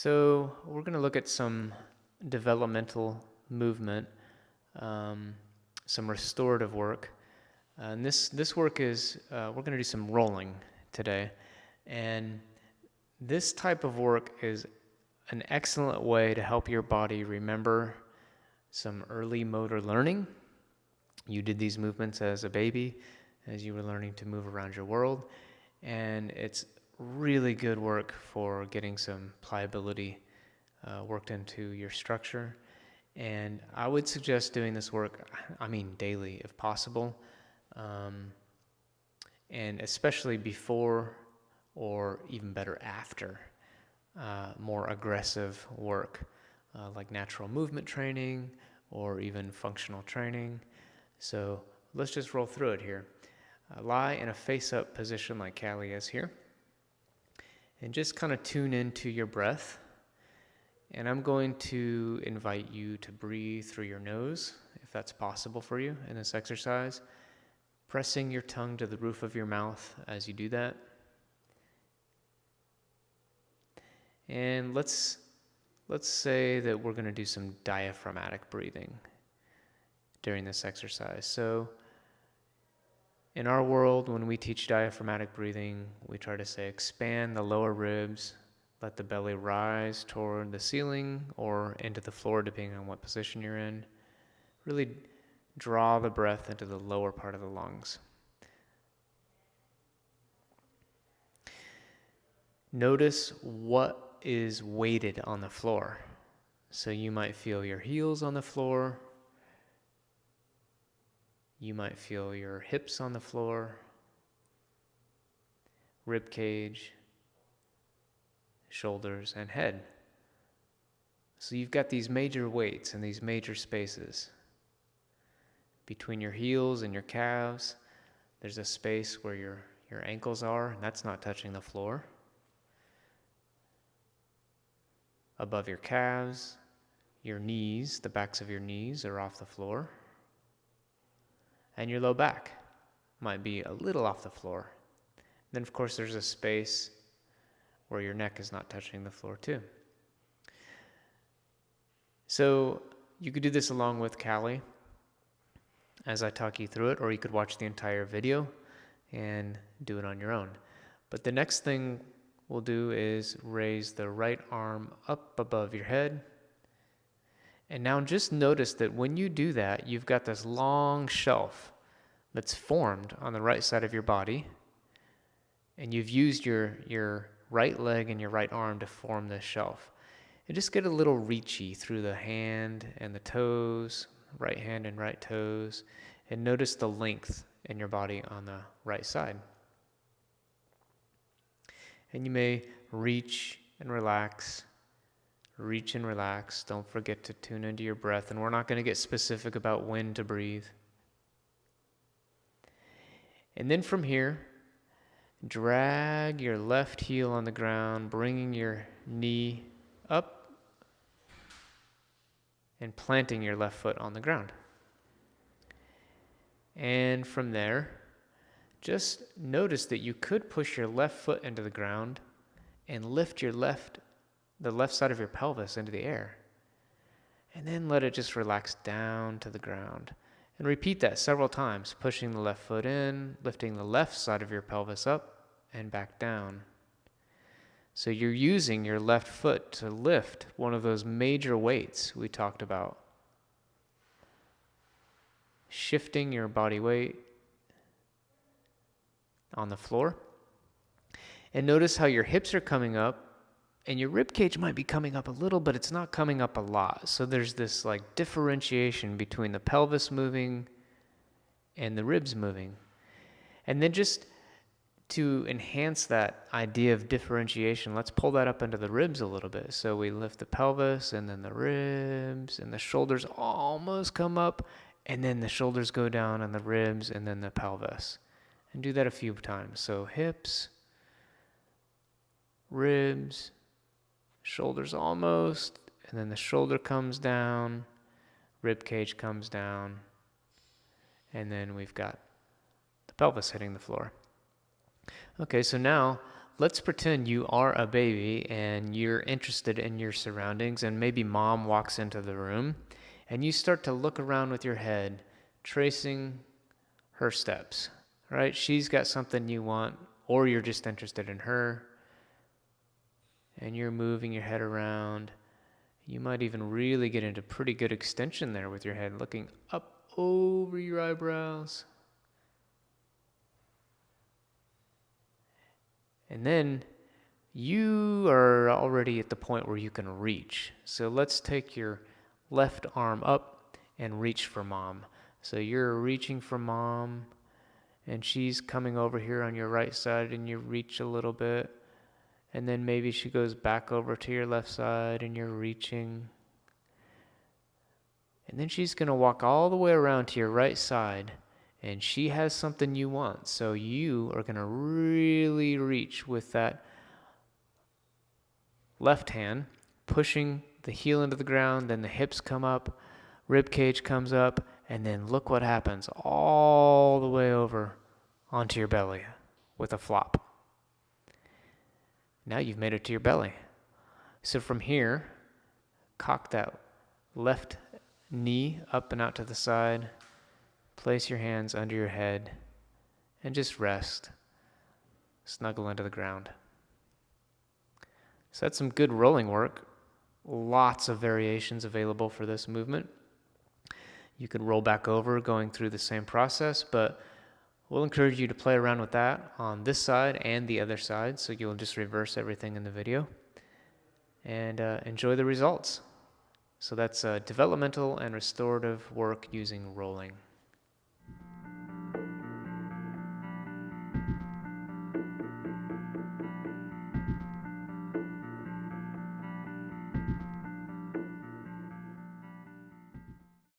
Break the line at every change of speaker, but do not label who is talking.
So we're going to look at some developmental movement, some restorative work. And this work is, we're going to do some rolling today. And this type of work is an excellent way to help your body remember some early motor learning. You did these movements as a baby, as you were learning to move around your world. And it's really good work for getting some pliability worked into your structure. And I would suggest doing this work, daily if possible, and especially before or even better after more aggressive work like natural movement training or even functional training. So let's just roll through it here. Lie in a face-up position like Callie is here. And just kind of tune into your breath. And I'm going to invite you to breathe through your nose, if that's possible for you in this exercise. Pressing your tongue to the roof of your mouth as you do that. And let's say that we're going to do some diaphragmatic breathing during this exercise. So in our world, when we teach diaphragmatic breathing, we try to say expand the lower ribs, let the belly rise toward the ceiling or into the floor, depending on what position you're in. Really draw the breath into the lower part of the lungs. Notice what is weighted on the floor. So you might feel your heels on the floor. You might feel your hips on the floor, rib cage, shoulders, and head. So you've got these major weights in these major spaces. Between your heels and your calves, there's a space where your ankles are, and that's not touching the floor. Above your calves, your knees, the backs of your knees are off the floor. And your low back might be a little off the floor. Then, of course, there's a space where your neck is not touching the floor, too. So you could do this along with Callie as I talk you through it, or you could watch the entire video and do it on your own. But the next thing we'll do is raise the right arm up above your head. And now just notice that when you do that, you've got this long shelf that's formed on the right side of your body. And you've used your right leg and your right arm to form this shelf. And just get a little reachy through the hand and the toes, right hand and right toes. And notice the length in your body on the right side. And you may reach and relax. Reach and relax. Don't forget to tune into your breath. And we're not going to get specific about when to breathe. And then from here, drag your left heel on the ground, bringing your knee up and planting your left foot on the ground. And from there, just notice that you could push your left foot into the ground and lift the left side of your pelvis into the air. And then let it just relax down to the ground. And repeat that several times, pushing the left foot in, lifting the left side of your pelvis up and back down. So you're using your left foot to lift one of those major weights we talked about. Shifting your body weight on the floor. And notice how your hips are coming up. And your rib cage might be coming up a little, but it's not coming up a lot. So there's this like differentiation between the pelvis moving and the ribs moving. And then just to enhance that idea of differentiation, let's pull that up into the ribs a little bit. So we lift the pelvis and then the ribs and the shoulders almost come up, and then the shoulders go down and the ribs and then the pelvis. And do that a few times. So hips, ribs, shoulders almost, and then the shoulder comes down, rib cage comes down, and then we've got the pelvis hitting the floor. Okay, so now let's pretend you are a baby and you're interested in your surroundings, and maybe mom walks into the room and you start to look around with your head, tracing her steps, right? She's got something you want, or you're just interested in her, and you're moving your head around. You might even really get into pretty good extension there with your head, looking up over your eyebrows. And then you are already at the point where you can reach. So let's take your left arm up and reach for mom. So you're reaching for mom, and she's coming over here on your right side, and you reach a little bit. And then maybe she goes back over to your left side, and you're reaching. And then she's going to walk all the way around to your right side, and she has something you want. So you are going to really reach with that left hand, pushing the heel into the ground, then the hips come up, rib cage comes up, and then look what happens all the way over onto your belly with a flop. Now you've made it to your belly. So from here, cock that left knee up and out to the side, place your hands under your head, and just rest. Snuggle into the ground. So that's some good rolling work. Lots of variations available for this movement. You can roll back over going through the same process, but we'll encourage you to play around with that on this side and the other side, so you'll just reverse everything in the video and enjoy the results. So that's developmental and restorative work using rolling.